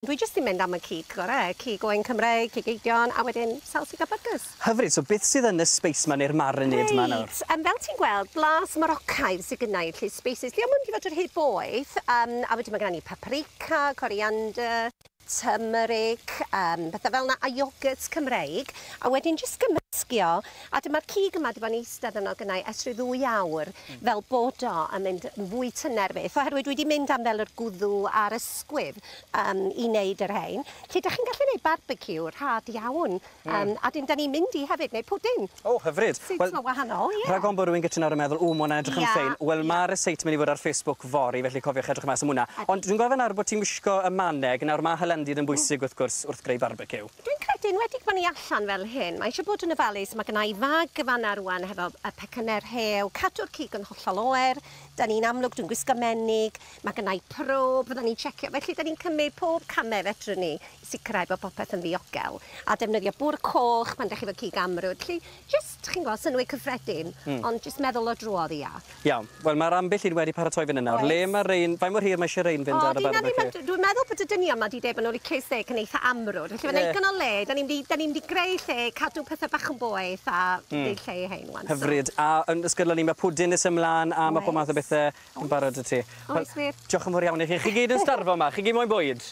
Dwi jyst yn mynd am y cig gorau, Gig Oen Cymru, cig eidion, a wedyn salsi a burgers. Hyfryd, so beth sydd yn y space ma neu'r marinad ma nawr? Fel ti'n gweld, blas Morocaidd sydd gyda i, lle spaces. Ddim yn fod yr hyd boeth, a wedyn mae gen i paprica, coriander, turmeric, bethau fel yna, Iogwrt Cymreig, a wedyn jyst gymysgio, a dyma'r cig yma di bod yn eistedd yno gyda i ers 2 awr, fel bod o yn mynd yn fwy tynerfus, oherwydd dwi wedi mynd am fel yr gwddw a'r ysgwydd i wneud yr hein. Lle da chi'n gallu gwneud barbeciw rhad iawn, a dyn da ni'n mynd i hefyd wneud pwdin. O, hyfryd. Sy'n wahanol, ie. Rhag ond bod rhywun gyda nawr yn meddwl, mae'n edrych yn ffein. Wel, mae'r reseit mynd i fod ar Facebook fory, felly cofiwch edrych mas am hwnna. Ond dwi'n gofyn nawr bod ti'n wisgo y maneg, nawr mae hylendid yn bwysig wrth gwrs wrth greu barbeciw. Dwi'n credu'n wedi bod ni allan fel hyn. Mae eisiau bod yn ofalus, mae gennau fag gyfanna rwan hefo y pecynnau'r hew, cadw'r cig yn hollol oer, da ni'n amlwg, dwi'n gwisgo menig, mae gennau prob, fydda ni'n checio, felly da ni'n cymryd pob camau fedrwn ni i sicrhau bod popeth yn ddiogel. A defnyddio bwr coch, pan dechrau fod cig amrwd. Felly, jyst, chi'n gweld, synnwyr cyffredin, ond jyst meddwl o drodd ia. Iawn, wel mae'r ambell un wedi paratoi fyny nawr. Le mae'r rein, faint mor hir mae eisiau rein fynd ar y barbeciw? Dwi'n meddwl bod y dynion mae wedi dweud bod nhw'n licus lle yn eitha amrwd. Felly, mae'n eigon o le, da ni'n mynd i greu lle, cadw pethau bach yn boeth a gwneud lle i hein. Hyfryd. A yn ysgydol ni, mae pwdin nes ymlaen a mae pob math o bethau yn barod y ti. Oes wir. Diolch yn fawr iawn i chi. Chi gyd yn starfo yma, chi gyd moyn bwyd?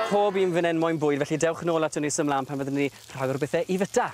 Pob un fan hyn moyn bwyd, felly dewch nôl at ni ymlaen pan fyddwn ni rhagor o bethau i fyta.